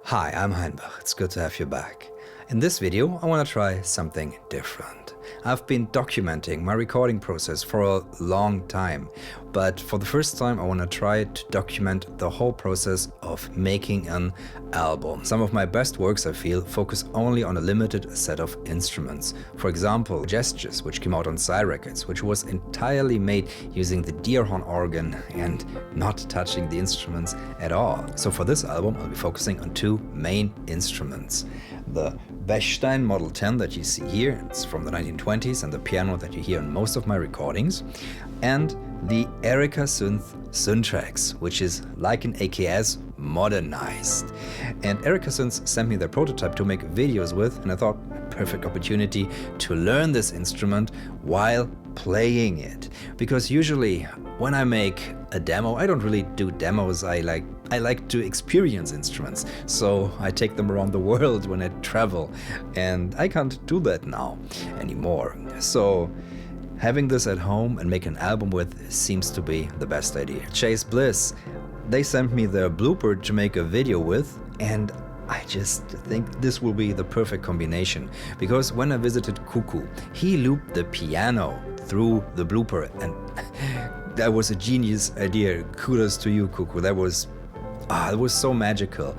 Hi, I'm Heinbach. It's good to have you back. In this video, I want to try something different. I've been documenting my recording process for a long time, but for the first time I want to try to document the whole process of making an album. Some of my best works, I feel, focus only on a limited set of instruments. For example, Gestures, which came out on Psy Records, which was entirely made using the Deerhorn organ and not touching the instruments at all. So for this album, I'll be focusing on two main instruments. The Bechstein Model 10 that you see here, it's from the 1920s and the piano that you hear in most of my recordings, and the Erica Synths Syntrx, which is like an AKS modernized. And Erica Synths sent me their prototype to make videos with, and I thought, perfect opportunity to learn this instrument while playing it. Because usually when I make a demo, I don't really do demos, I like to experience instruments, so I take them around the world when I travel, and I can't do that now anymore. So having this at home and make an album with seems to be the best idea. Chase Bliss, they sent me their blooper to make a video with, and I just think this will be the perfect combination, because when I visited Cuckoo, he looped the piano through the blooper, and that was a genius idea. Kudos to you, Cuckoo. That was it was so magical.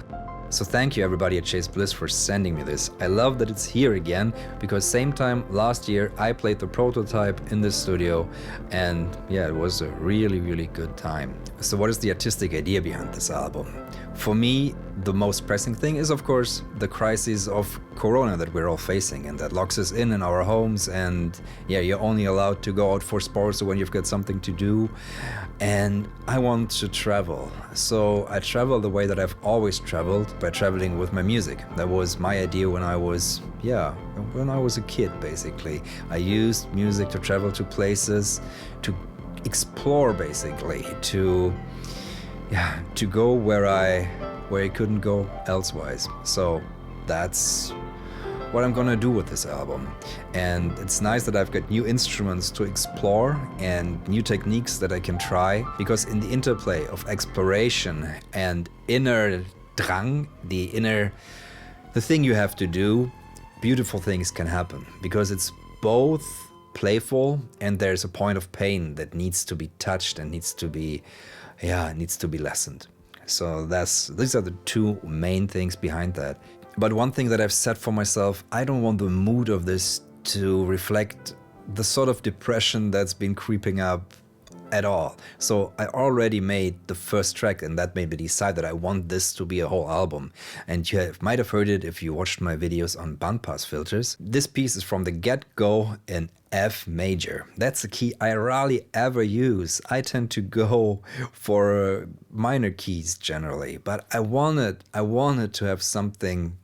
So thank you everybody at Chase Bliss for sending me this. I love that it's here again, because same time last year I played the prototype in this studio, and yeah, it was a really good time. So what is the artistic idea behind this album? For me, the most pressing thing is of course the crisis of Corona that we're all facing, and that locks us in our homes, and yeah, you're only allowed to go out for sports when you've got something to do. And I want to travel, so I travel the way that I've always traveled, by traveling with my music. That was my idea when I was a kid, basically. I used music to travel to places, to explore, basically, to go where I couldn't go elsewise. So that's what I'm gonna do with this album. And it's nice that I've got new instruments to explore and new techniques that I can try, because in the interplay of exploration and inner drang, the thing you have to do, beautiful things can happen, because it's both playful and there's a point of pain that needs to be touched and needs to be lessened. So these are the two main things behind that. But one thing that I've set for myself, I don't want the mood of this to reflect the sort of depression that's been creeping up at all. So I already made the first track, and that made me decide that I want this to be a whole album. And you might have heard it if you watched my videos on bandpass filters. This piece is from the get-go in F major. That's a key I rarely ever use. I tend to go for minor keys generally, but I wanted to have something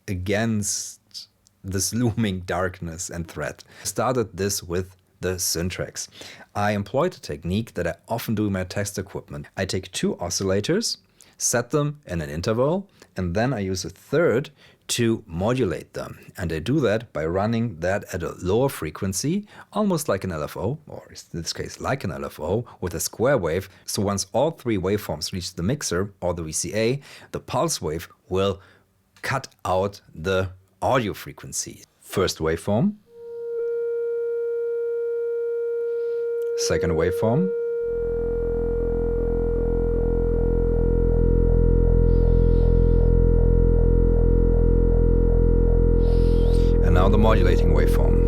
against this looming darkness and threat. I started this with the Syntrx. I employed a technique that I often do in my test equipment. I take two oscillators, set them in an interval, and then I use a third to modulate them. And I do that by running that at a lower frequency, almost like an LFO, or in this case like an LFO, with a square wave. So once all three waveforms reach the mixer or the VCA, the pulse wave will cut out the audio frequency. First waveform, second waveform, and now the modulating waveform.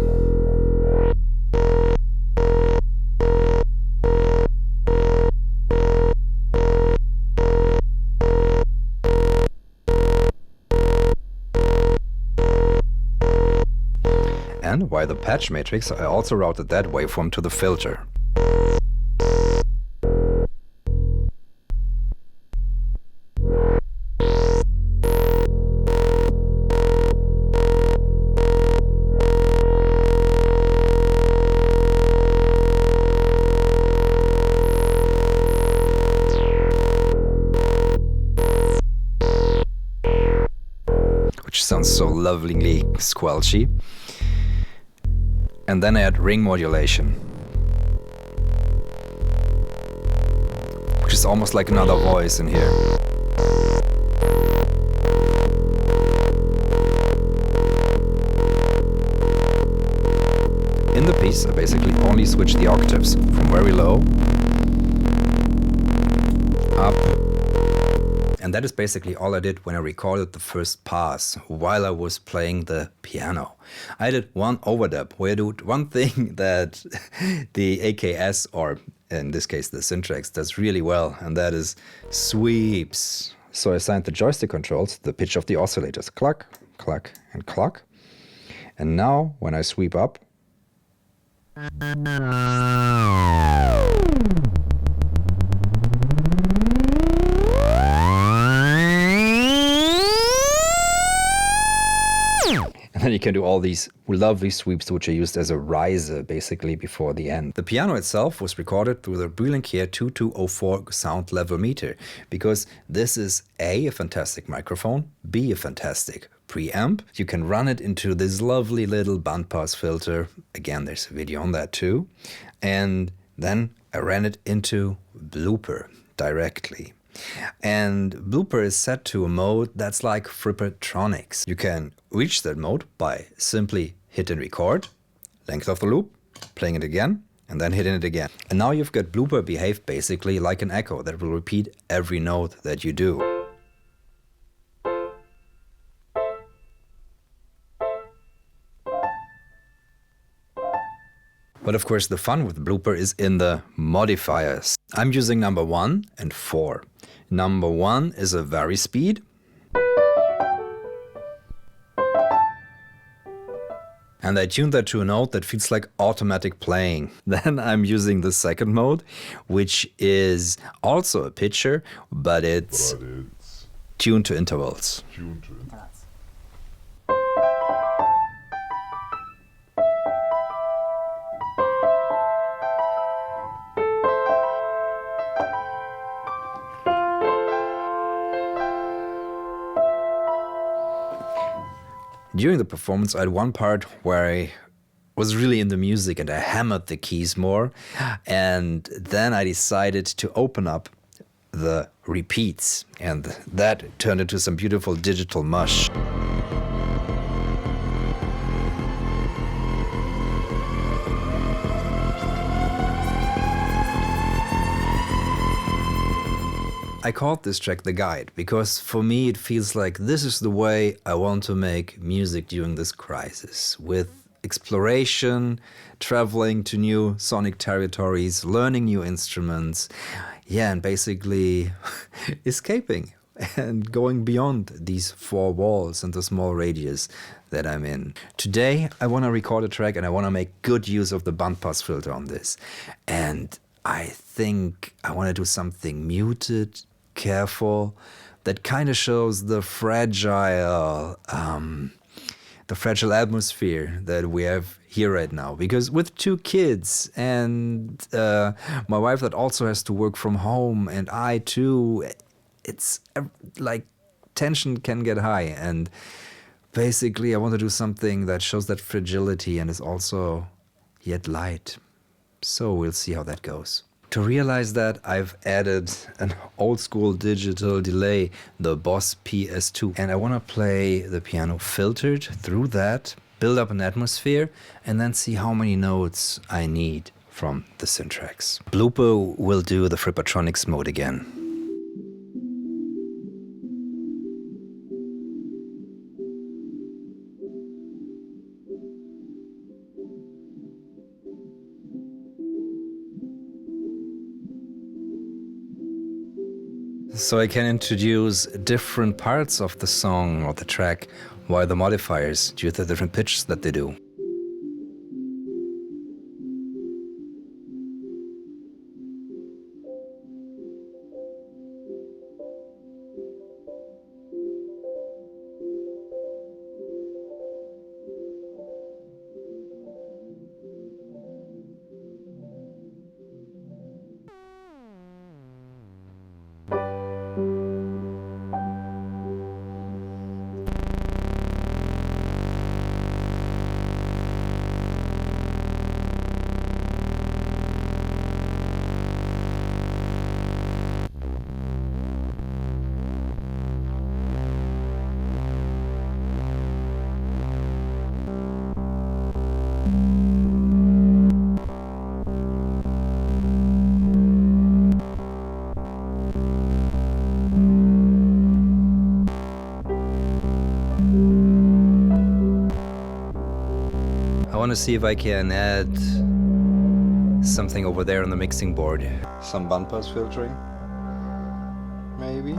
And via the patch matrix, I also routed that waveform to the filter. Which sounds so lovingly squelchy. And then I add ring modulation, which is almost like another voice in here. keys. I basically only switch the octaves from very low up. And that is basically all I did when I recorded the first pass while I was playing the piano. I did one overdub where I did one thing that the AKS, or in this case the Syntrx, does really well, and that is sweeps. So I assigned the joystick controls to the pitch of the oscillators. Cluck, cluck, and cluck. And now when I sweep up, and then you can do all these lovely sweeps which are used as a riser basically before the end. The piano itself was recorded through the Brüel Kjaer 2204 sound level meter, because this is A, fantastic microphone, B, a fantastic preamp. You can run it into this lovely little bandpass filter. Again, there's a video on that too. And then I ran it into Blooper directly. And Blooper is set to a mode that's like Frippertronics. You can reach that mode by simply hit and record, length of the loop, playing it again, and then hitting it again. And now you've got Blooper behave basically like an echo that will repeat every note that you do. But of course the fun with Blooper is in the modifiers. I'm using number 1 and 4. Number 1 is a vary speed. And I tuned that to a note that feels like automatic playing. Then I'm using the second mode, which is also a pitcher, but it's tuned to intervals. During the performance, I had one part where I was really in the music and I hammered the keys more. And then I decided to open up the repeats, and that turned into some beautiful digital mush. I called this track The Guide because for me it feels like this is the way I want to make music during this crisis, with exploration, traveling to new sonic territories, learning new instruments, and basically escaping and going beyond these four walls and the small radius that I'm in. Today I want to record a track and I want to make good use of the bandpass filter on this. And I think I want to do something muted, careful, that kind of shows the fragile atmosphere that we have here right now. Because with 2 kids and my wife that also has to work from home, and I too, it's like tension can get high. And basically I want to do something that shows that fragility and is also yet light. So we'll see how that goes. To realize that, I've added an old school digital delay, the Boss PS2. And I want to play the piano filtered through that, build up an atmosphere, and then see how many notes I need from the Syntrx. Blooper will do the Frippertronics mode again. So I can introduce different parts of the song or the track via the modifiers due to the different pitches that they do. want to see if I can add something over there on the mixing board. Some bandpass filtering, maybe.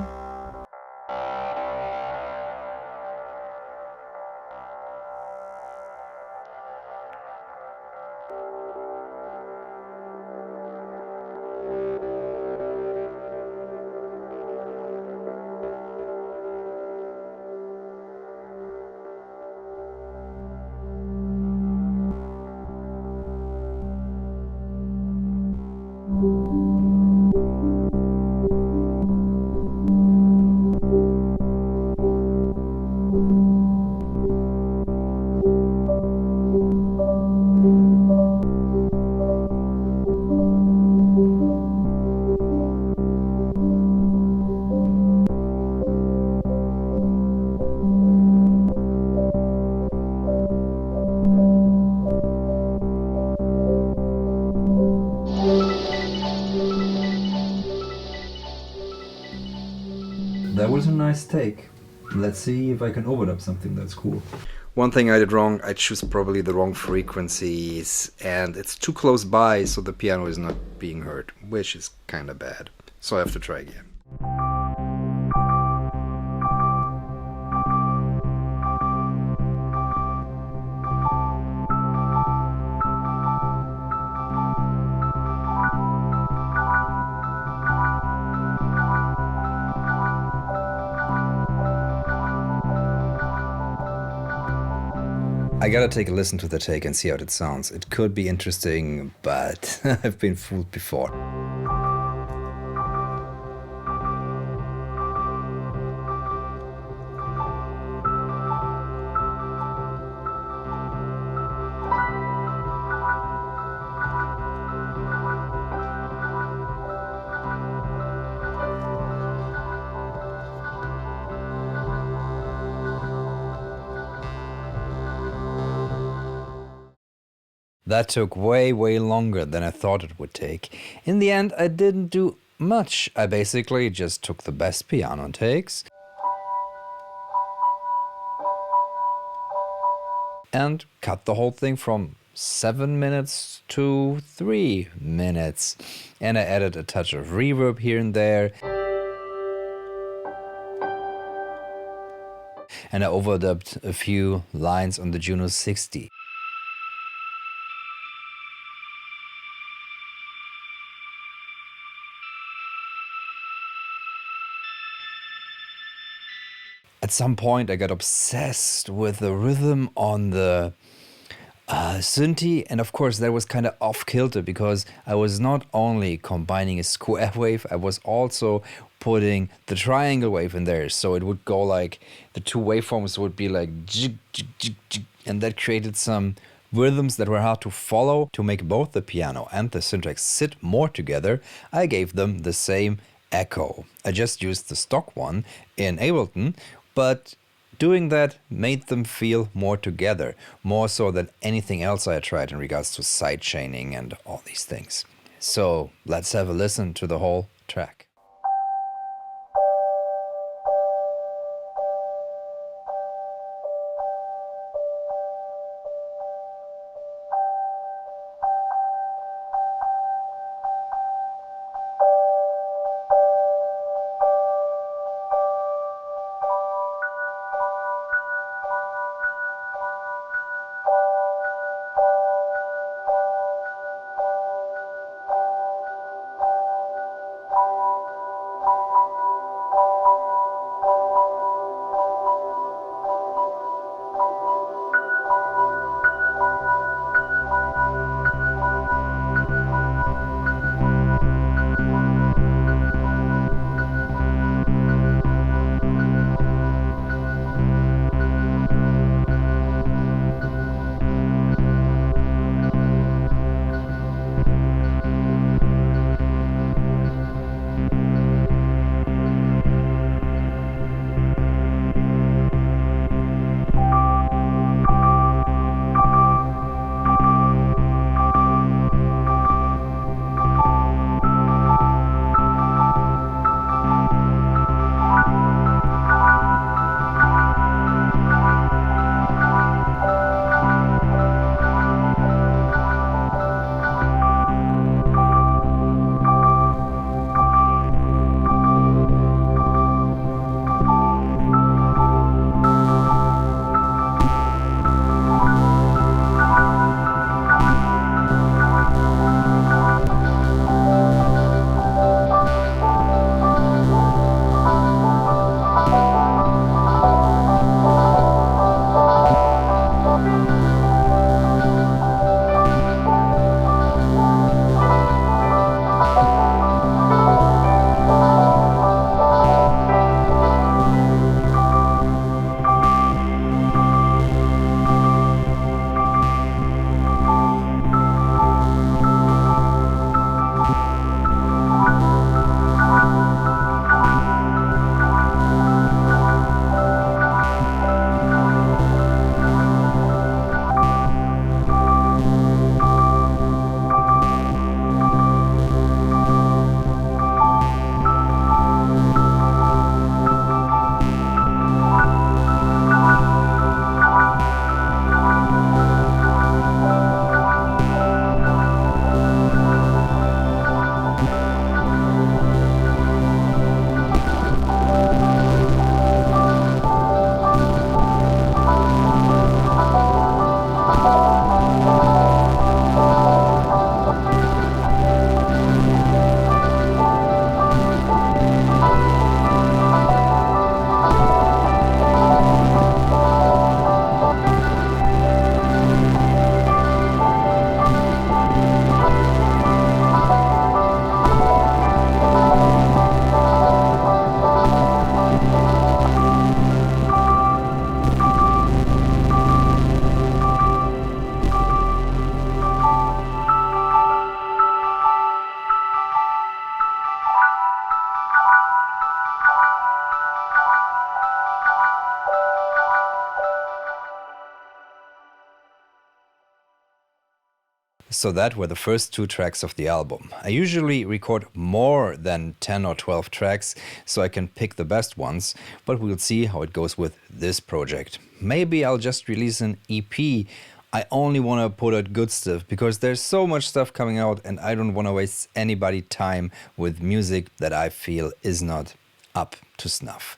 That was a nice take. Let's see if I can overdub something that's cool. One thing I did wrong, I chose probably the wrong frequencies, and it's too close by, so the piano is not being heard, which is kinda bad. So I have to try again. I gotta take a listen to the take and see how it sounds. It could be interesting, but I've been fooled before. That took way longer than I thought it would take. In the end, I didn't do much. I basically just took the best piano takes and cut the whole thing from 7 minutes to 3 minutes. And I added a touch of reverb here and there. And I overdubbed a few lines on the Juno 60. At some point I got obsessed with the rhythm on the synthy, and of course that was kind of off kilter because I was not only combining a square wave, I was also putting the triangle wave in there, so it would go like, the two waveforms would be like jig, jig, jig, jig, and that created some rhythms that were hard to follow. To make both the piano and the Syntrx sit more together, I gave them the same echo. I just used the stock one in Ableton, but doing that made them feel more together, more so than anything else I tried in regards to sidechaining and all these things. So let's have a listen to the whole track. So that were the first 2 tracks of the album. I usually record more than 10 or 12 tracks so I can pick the best ones, but we'll see how it goes with this project. Maybe I'll just release an EP. I only want to put out good stuff because there's so much stuff coming out and I don't want to waste anybody's time with music that I feel is not up to snuff.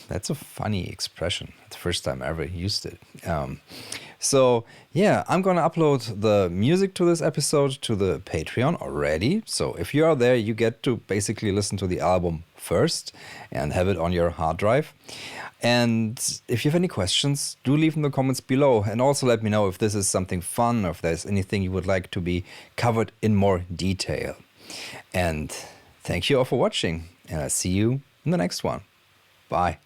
That's a funny expression. It's the first time I ever used it. So yeah, I'm gonna upload the music to this episode to the Patreon already. So if you are there, you get to basically listen to the album first and have it on your hard drive. And if you have any questions, do leave in the comments below. And also let me know if this is something fun or if there's anything you would like to be covered in more detail. And thank you all for watching. And I'll see you in the next one. Bye.